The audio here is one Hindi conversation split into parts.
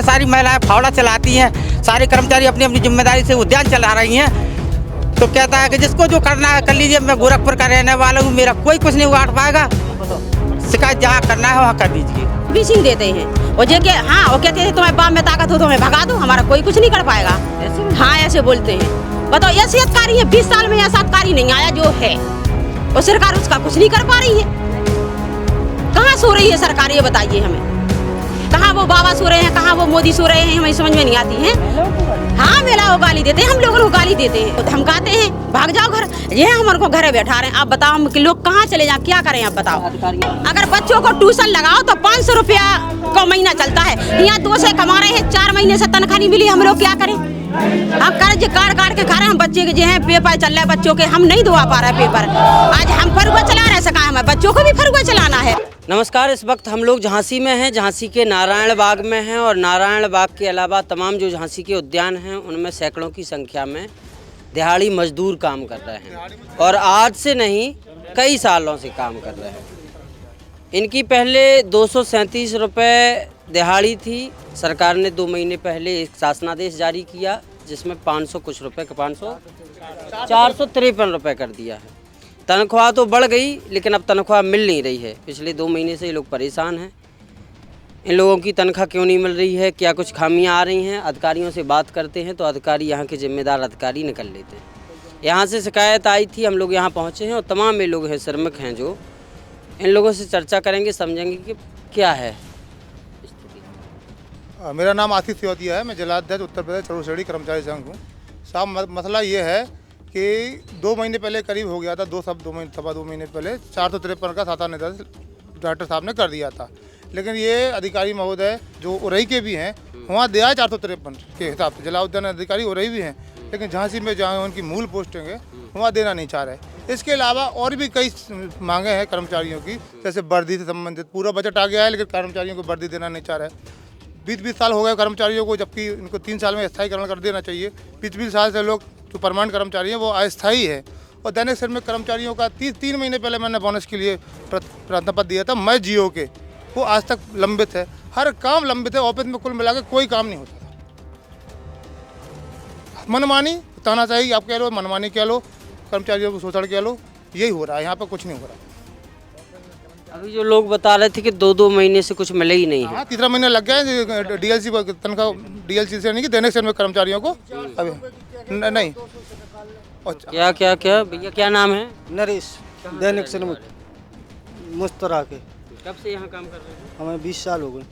सारी महिलाएं फावड़ा चलाती हैं, सारे कर्मचारी अपनी अपनी जिम्मेदारी से उद्यान चला रही हैं। तो कहता है कि जिसको जो करना है कर लीजिए। मैं गोरखपुर का रहने वाला हूँ, मेरा कोई कुछ नहीं उगाड़ पाएगा। शिकायत जहाँ करना है वहाँ कर दीजिए। बीसिंग देते हैं वो जगह। हाँ, वो कहते हैं तुम्हें बाप में ताकत हो तो हमें भगा दो, हमारा कोई कुछ नहीं कर पाएगा। हाँ, ऐसे बोलते हैं। बताओ, ये सरकारी है, 20 साल में ऐसा सरकारी नहीं आया जो है, और सरकार उसका कुछ नहीं कर पा रही है। कहाँ सो रही है सरकार, ये बताइए हमें। कहाँ वो बाबा सो रहे हैं, कहाँ वो मोदी सो रहे हैं, हमें समझ में नहीं आती है। हाँ, मेला को गाली देते हैं, हम लोगों को गाली देते हैं, धमकाते हैं, भाग जाओ घर। ये हमारे को घरे बैठा रहे हैं। आप बताओ, हम लोग कहाँ चले जाएं, क्या करें आप बताओ। अगर बच्चों को ट्यूशन लगाओ तो 500 रुपया को महीना चलता है। यहाँ 2 से कमा रहे हैं, 4 महीने से तनख्वाह नहीं मिली, हम लोग क्या करें। हम कर्ज काट के खा रहे हैं। बच्चे के जो है पेपर चल रहा है, बच्चों के हम नहीं दुआ पा रहे पेपर। आज हम फरुआ चला रहे हैं, हमें बच्चों को भी फरुआ चलाना है। नमस्कार, इस वक्त हम लोग झांसी में हैं। झांसी के नारायण बाग में हैं और नारायण बाग के अलावा तमाम जो झांसी के उद्यान हैं उनमें सैकड़ों की संख्या में दिहाड़ी मजदूर काम कर रहे हैं और आज से नहीं कई सालों से काम कर रहे हैं। इनकी पहले 237 रुपये दिहाड़ी थी। सरकार ने 2 महीने पहले एक शासनादेश जारी किया जिसमें 500 कुछ रुपये का 453 रुपये कर दिया है। तनख्वाह तो बढ़ गई लेकिन अब तनख्वाह मिल नहीं रही है। पिछले 2 महीने से ये लोग परेशान हैं। इन लोगों की तनख्वाह क्यों नहीं मिल रही है, क्या कुछ खामियां आ रही हैं। अधिकारियों से बात करते हैं तो अधिकारी, यहाँ के जिम्मेदार अधिकारी निकल लेते हैं। यहाँ से शिकायत आई थी, हम लोग यहाँ पहुँचे हैं और तमाम ये लोग हैं, श्रमिक हैं जो, इन लोगों से चर्चा करेंगे, समझेंगे कि क्या है। मेरा नाम आशीष सियोदिया है। मैं जिलाध्यक्ष उत्तर प्रदेश चरौसड़ी कर्मचारी संघ हूँ। साहब, मसला ये है कि 2 महीने पहले करीब हो गया था, 2 महीने पहले 453 का साता निर्देश डॉक्टर साहब ने कर दिया था। लेकिन ये अधिकारी महोदय जो उरई के भी हैं वहाँ दिया है 453 के हिसाब से। जिला उद्यान अधिकारी उरई भी हैं, लेकिन झांसी में जहाँ उनकी मूल पोस्टिंग है वहाँ देना नहीं चाह रहे। इसके अलावा और भी कई मांगे हैं कर्मचारियों की, जैसे वर्दी से संबंधित पूरा बजट आ गया है लेकिन कर्मचारियों को वर्दी देना नहीं चाह रहे। 20 साल हो गए कर्मचारियों को, जबकि इनको 3 साल में स्थायीकरण कर देना चाहिए। 20 साल से लोग जो परमानेंट कर्मचारी हैं वो अस्थायी है। और दैनिक श्रमिक कर्मचारियों का 3 महीने पहले मैंने बोनस के लिए प्रार्थना पत्र दिया था, मैं जियो के, वो आज तक लंबित है। हर काम लंबित है। ऑफिस में कुल मिला के कोई काम नहीं होता। मनमानी तानाशाही आप कह लो, मनमानी कह लो, कर्मचारियों को शोषण कह लो, यही हो रहा है। यहाँ पर कुछ नहीं हो रहा। अभी जो लोग बता रहे थे कि 2 महीने से कुछ मिले ही नहीं है। हाँ, 3रा महीना लग गया है। डीएलसी तनख्वाह, डीएलसी से नहीं कि दैनिक श्रमिक कर्मचारियों को अभी नहीं। क्या क्या क्या भैया, क्या नाम है? नरेश, दैनिक श्रमिक मुस्तरा के। कब से यहाँ काम कर रहे हैं? हमें 20 साल हो गए।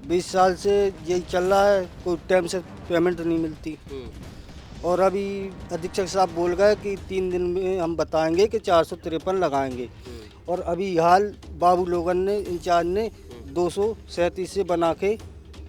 20 साल से यही चल रहा है, कोई टाइम से पेमेंट नहीं मिलती। और अभी अधीक्षक साहब बोल गए कि 3 दिन में हम बताएंगे कि 453 लगाएंगे। और अभी हाल बाबू लोगन ने, इंचार्ज ने 237 से बना के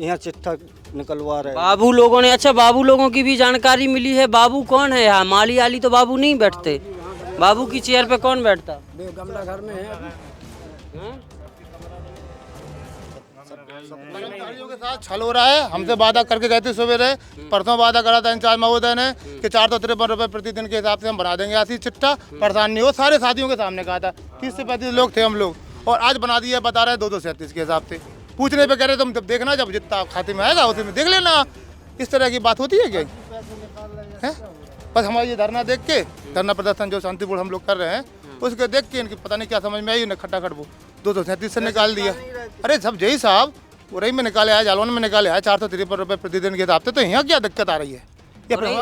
यहाँ चिट्ठा निकलवा रहे हैं। बाबू लोगों ने, अच्छा, बाबू लोगों की भी जानकारी मिली है। बाबू कौन है यहाँ? माली आली तो बाबू नहीं बैठते। बाबू की चेयर पे कौन बैठता? गमला घर में है। कर्मचारियों के साथ छल हो रहा है। हमसे वादा करके गए थे सवेरे, परसों वादा करा था इंचार्ज महोदय ने कि 453 रुपये प्रतिदिन के हिसाब से हम बना देंगे ऐसी चिट्ठा, परेशान नहीं हो। सारे साथियों के सामने कहा था। 30 से 35 लोग थे हम लोग, और आज बना दिया, बता रहे 237 के हिसाब से। पूछने पे कह रहे तुम जब देखना, जब जितना खाते में आएगा उसी में देख लेना। इस तरह की बात होती है क्या? है बस हमारा ये धरना देख के, धरना प्रदर्शन जो शांतिपूर्ण हम लोग कर रहे हैं, उसको देख के इनकी पता नहीं क्या समझ में आई, खटाखट वो 237 से निकाल दिया। अरे सब जय साहब, उरई में निकाले आया, जालौन में निकाले आया 453 रुपये प्रतिदिन के हिसाब से। तो यहाँ क्या दिक्कत आ रही है?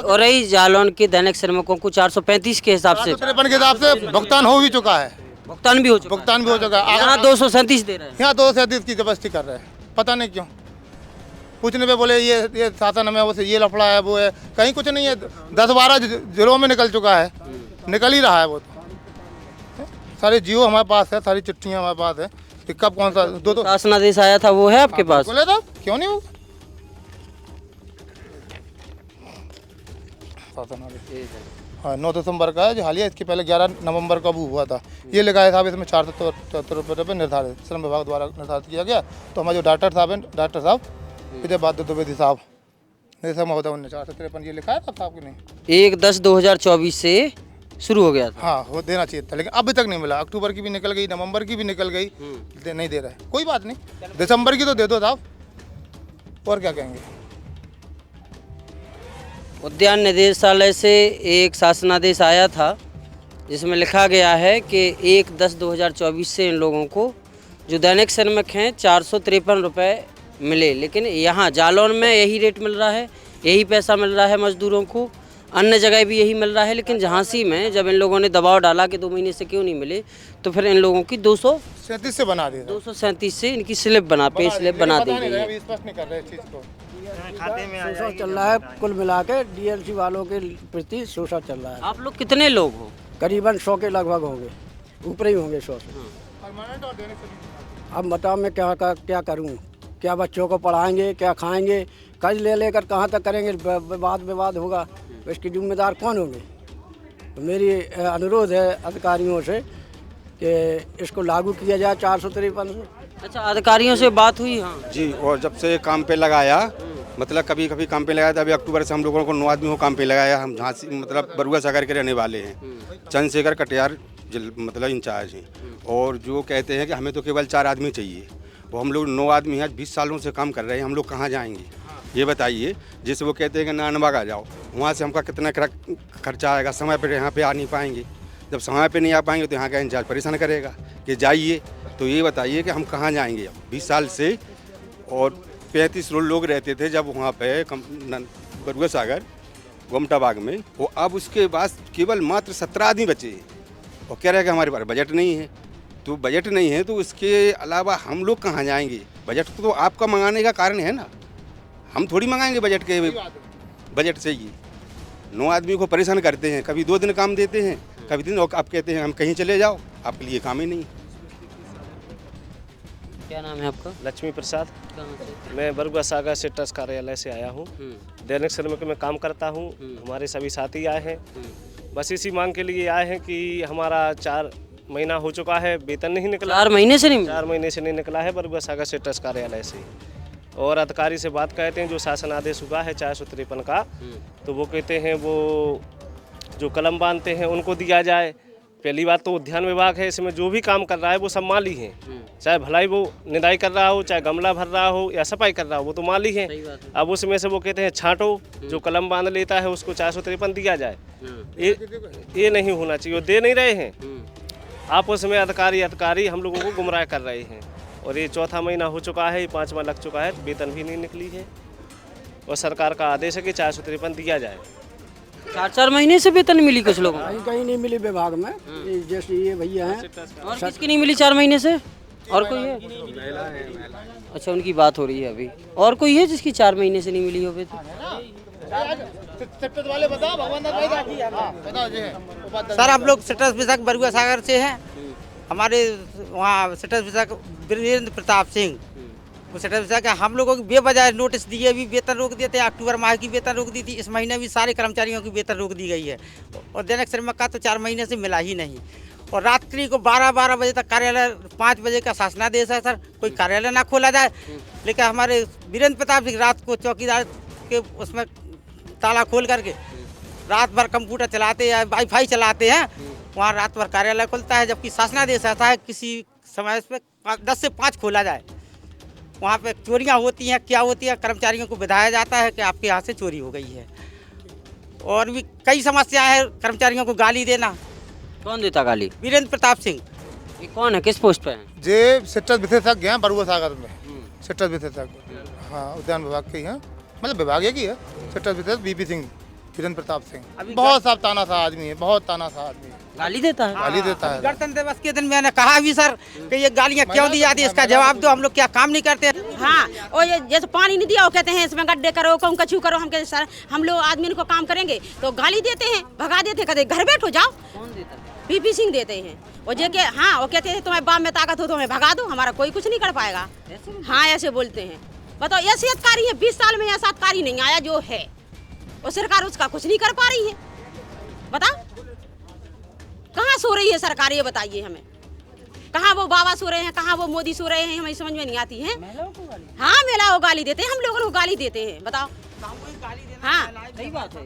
उरई जालौन के दैनिक श्रमिकों को 435 के हिसाब से, 453 के हिसाब से भुगतान हो भी चुका है। भुगतान भी हो चुका है। यहाँ 237 दे रहे हैं, यहाँ 237 की जबरदस्ती कर रहे हैं, पता नहीं क्यों। पूछने पे बोले ये शासन में वो ये लफड़ा है, वो है। कहीं कुछ नहीं है। 10-12 जिलों में निकल चुका है, निकल ही रहा है वो। सारे जियो हमारे पास है, सारी चिट्ठियाँ हमारे पास है कि कब कौन सा 2 शासनादेश आया था, वो है आपके पास? बोले था, क्यों नहीं हो? हाँ, 9 दिसंबर का है जो हालिया। इसके पहले 11 नवंबर का वो हुआ था। ये लिखा है साहब इसमें 473 रुपये निर्धारित श्रम विभाग द्वारा निर्धारित किया गया। तो हमारे जो डॉक्टर साहब हैं, डॉक्टर साहब विजय बहादुर द्विवेदी साहब, निदेशक महोदय, उन्होंने 453 ये लिखा है साहब की नहीं। 1/10/2024 से शुरू हो गया था। हाँ, वो देना चाहिए था, लेकिन अभी तक नहीं मिला। अक्टूबर की भी निकल गई, नवंबर की भी निकल गई, नहीं दे रहा है। कोई बात नहीं, दिसंबर की तो दे दो साहब। और क्या कहेंगे। उद्यान निदेशालय से एक शासनादेश आया था जिसमें लिखा गया है कि 1/10/2024 से इन लोगों को जो दैनिक श्रमिक हैं 453 रुपये मिले, लेकिन यहाँ जालौन में यही रेट मिल रहा है, यही पैसा मिल रहा है मजदूरों को, अन्य जगह भी यही मिल रहा है। लेकिन झांसी में जब इन लोगों ने दबाव डाला कि 2 महीने से क्यों नहीं मिले, तो फिर इन लोगों की 37 से बना दिया, 237 से इनकी स्लिप पे स्लिप बना दी गई है। स्पष्ट नहीं कर रहे इस चीज़ को। शोषण चल रहा है, कुल मिला के डीएलसी वालों के प्रति शोषण चल रहा है। आप लोग कितने लोग हो? करीबन 100 के लगभग होंगे, ऊपर ही होंगे 100 से। अब बताओ मैं क्या करूं, क्या बच्चों को पढ़ाएंगे, क्या खाएंगे, कर्ज ले लेकर कहां तक करेंगे, विवाद होगा, इसकी जिम्मेदार कौन होंगे। तो मेरी अनुरोध है अधिकारियों से कि इसको लागू किया जाए 453 से। अच्छा, अधिकारियों से बात हुई? हाँ जी, और जब से काम पे लगाया, मतलब कभी कभी काम पे लगाया था। अभी अक्टूबर से हम लोगों को 9 आदमी को काम पे लगाया। हम झांसी मतलब बरुआ सागर के रहने वाले हैं, चंद्रशेखर कटियार मतलब इंचार्ज हैं। और जो कहते हैं कि हमें तो केवल 4 आदमी चाहिए, वो हम लोग 9 आदमी हैं, 20 सालों से काम कर रहे हैं। हम लोग कहाँ जाएंगे ये बताइए। जैसे वो कहते हैं कि नानबाग आ जाओ, वहाँ से हमका कितना खर्चा आएगा, समय पर यहाँ पे आ नहीं पाएंगे। जब समय पे नहीं आ पाएंगे तो यहाँ का इंचार्ज परेशान करेगा कि जाइए। तो ये बताइए कि हम कहाँ जाएंगे। अब 20 साल से और 35 लोग रहते थे जब वहाँ पे बरुआ सागर गोमटा बाग में, वो अब उसके बाद केवल मात्र 17 आदमी बचे हैं। और कह रहे हैं कि हमारे पास बजट नहीं है। तो बजट नहीं है तो इसके अलावा हम लोग कहाँ जाएंगे। बजट तो आपका मंगाने का कारण है ना, हम थोड़ी मंगाएंगे बजट से ही। 9 आदमी को परेशान करते हैं, कभी 2 दिन काम देते हैं, कभी दिन, और आप कहते हैं हम कहीं चले जाओ, आपके लिए काम ही नहीं। क्या नाम है आपका? लक्ष्मी प्रसाद। कहाँ से? मैं बरुआ सागर से ट्रस्ट कार्यालय से आया हूँ। दैनिक श्रमिक में काम करता हूँ। हमारे सभी साथी आए हैं, बस इसी मांग के लिए आए हैं कि हमारा 4 महीना हो चुका है, वेतन नहीं निकला। 4 महीने से नहीं? 4 महीने से नहीं निकला है बरुआ सागर से ट्रस्ट कार्यालय से। और अधिकारी से बात कहते हैं जो शासन आदेश हुआ है 453 का, तो वो कहते हैं वो जो कलम बांधते हैं उनको दिया जाए। पहली बात तो उद्यान विभाग है, इसमें जो भी काम कर रहा है वो सब माली हैं। चाहे भलाई वो निदाई कर रहा हो, चाहे गमला भर रहा हो या सफाई कर रहा हो, वो तो माली है। अब उसमें से वो कहते हैं छांटो, जो कलम बांध लेता है उसको 453 दिया जाए। ये नहीं होना चाहिए, वो दे नहीं रहे हैं। आप उसमें अधिकारी हम लोगों को गुमराह कर रहे हैं। और ये 4था महीना हो चुका है, ये 5वां लग चुका है, वेतन भी नहीं निकली है। और सरकार का आदेश है कि 453 दिया जाए। 4 महीने से वेतन मिली कुछ लोगों को? कहीं नहीं मिली विभाग में, जैसे ये भैया हैं। और किसकी नहीं मिली 4 महीने से? और कोई है? अच्छा, उनकी बात हो रही है अभी। और कोई है जिसकी 4 महीने से नहीं मिली हो वेतन? सर हम लोग सेक्टर विधायक बरुआ सागर से हैं। हमारे वहाँ सेक्टर विधायक वीरेंद्र प्रताप सिंह, वो सेक्टर विधायक, हम लोगों को बेवजह नोटिस दिए, भी वेतन रोक दिए थे। अक्टूबर माह की वेतन रोक दी थी, इस महीने भी सारे कर्मचारियों की वेतन रोक दी गई है। और दैनिक श्रमिक का तो 4 महीने से मिला ही नहीं। और रात्रि को 12 बजे तक कार्यालय, 5 बजे का शासनादेश है सर, कोई कार्यालय ना खोला जाए। लेकिन हमारे वीरेंद्र प्रताप सिंह रात को चौकीदार के उसमें ताला खोल करके रात भर कंप्यूटर चलाते हैं, वाईफाई चलाते हैं। वहाँ रात भर कार्यालय खुलता है, जबकि शासनादेश आता है किसी समय पे 10 से 5 खोला जाए। वहाँ पे चोरियाँ होती हैं, क्या होती है, कर्मचारियों को बताया जाता है कि आपके यहाँ से चोरी हो गई है। और भी कई समस्याएं हैं, कर्मचारियों को गाली देना। कौन देता गाली? वीरेंद्र प्रताप सिंह। ये कौन है, किस पोस्ट पे है? जे सेक्टर विशेषज्ञ हैं बरुआ सागर में, सेक्टर विशेषज्ञ, हाँ उद्यान विभाग के ही हैं, मतलब विभाग एक ही है। सेक्टर विशेषज्ञ बीपी सिंह, वीरेंद्र प्रताप सिंह, बहुत साफ तानाशाह आदमी है, बहुत तानाशाह आदमी है। गाली देता है? गाली देता है। गणतंत्र दिवस के दिन मैंने कहा भी सर कि ये गालियाँ क्यों दी जाती है, इसका जवाब दो। हम लोग क्या काम नहीं करते? हाँ, और ये जैसे पानी नहीं दिया वो कहते हैं इसमें गड्ढे करो, कौन कछू करो। हम कहते सर हम लोग आदमी को काम करेंगे तो गाली देते हैं, भगा देते हैं, कहते घर बैठो जाओ। कौन देता है? पीपी सिंह देते हैं। और जो कि हाँ, वो कहते हैं तुम्हें बाप में ताकत हो तो हमें भगा दो, हमारा कोई कुछ नहीं कर पाएगा। हाँ, ऐसे बोलते हैं। बताओ, ऐसे अधिकारी है 20 साल में ऐसा अधिकारी नहीं आया जो है, और सरकार उसका कुछ नहीं कर पा रही है। बताओ कहाँ सो रही है सरकार, ये बताइए हमें। कहाँ वो बाबा सो रहे हैं, कहाँ वो मोदी सो रहे हैं, हमें समझ में नहीं आती है। हाँ, महिला को गाली देते हैं, हम लोगों को गाली देते हैं। बताओ। हाँ, सही बात है।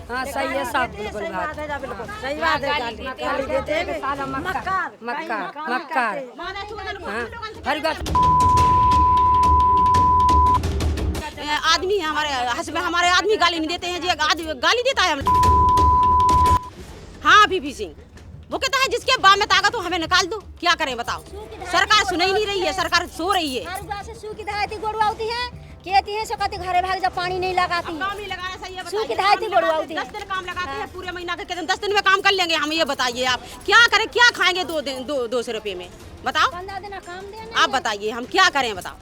हाँ सही है साहब, बिल्कुल बात सही बात है। गाली देते हैं मक्कार मक्कार मक्कार। हाँ हर बात आदमी हमारे हस्बैंड हमारे आदमी गाली नहीं देते हैं जी, गाली देता है हाँ बीपी सिंह वो कहता है जिसके बाप में ताकत हो हमें निकाल दो, क्या करें बताओ। सरकार सुन ही नहीं रही है, सरकार सो रही है। सूखी दहाई गोड़वा होती है, कहती है सो कहती घरे भाग जब पानी नहीं लगाती। काम नहीं लगाना सही है, सूखी दहाई गोड़वा होती है। 10 दिन काम लगाते हैं पूरे महीना के, 10 दिन में काम कर लेंगे हम। ये बताइए आप क्या करें, क्या खाएंगे 200 रुपये में बताओ। 15 दिन काम देना आप बताइए हम क्या करें बताओ।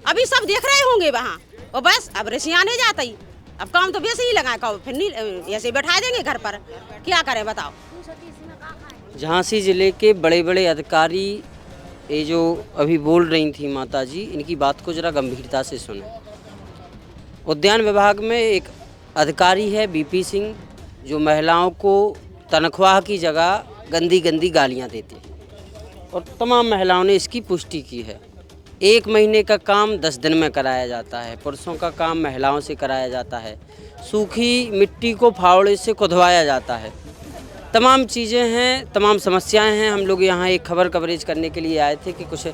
अभी सब देख रहे होंगे वहाँ और बस अब रसियाने जाता ही, अब काम तो वैसे ही लगाए कहो, फिर नहीं ऐसे बैठा देंगे घर पर, क्या करें बताओ। झांसी जिले के बड़े बड़े अधिकारी ये जो अभी बोल रही थी माता जी, इनकी बात को जरा गंभीरता से सुने। उद्यान विभाग में एक अधिकारी है बीपी सिंह, जो महिलाओं को तनख्वाह की जगह गंदी गंदी गालियां देते हैं और तमाम महिलाओं ने इसकी पुष्टि की है। 1 महीने का काम 10 दिन में कराया जाता है, पुरुषों का काम महिलाओं से कराया जाता है, सूखी मिट्टी को फावड़े से खुदवाया जाता है, तमाम चीज़ें हैं, तमाम समस्याएं हैं। हम लोग यहाँ एक खबर कवरेज करने के लिए आए थे कि कुछ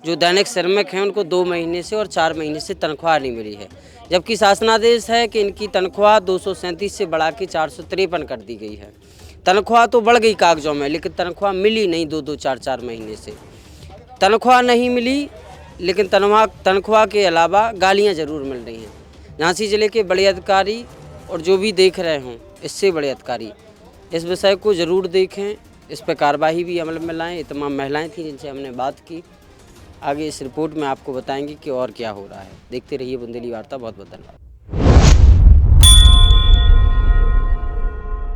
जो दैनिक श्रमिक हैं उनको 2 महीने से और 4 महीने से तनख्वाह नहीं मिली है, जबकि शासनादेश है कि इनकी तनख्वाह 237 से बढ़ा के 453 कर दी गई है। तनख्वाह तो बढ़ गई कागजों में, लेकिन तनख्वाह मिली नहीं 2-2, 4-4 महीने से। तनख्वाह नहीं मिली, लेकिन तनख्वाह के अलावा गालियाँ ज़रूर मिल रही हैं। झांसी जिले के बड़े अधिकारी और जो भी देख रहे हों इससे बड़े अधिकारी इस विषय को ज़रूर देखें, इस पर कार्रवाई भी अमल में लाएं। ये तमाम महिलाएं थीं जिनसे हमने बात की। आगे इस रिपोर्ट में आपको बताएंगे कि और क्या हो रहा है। देखते रहिए बुंदेली वार्ता। बहुत बहुत धन्यवाद।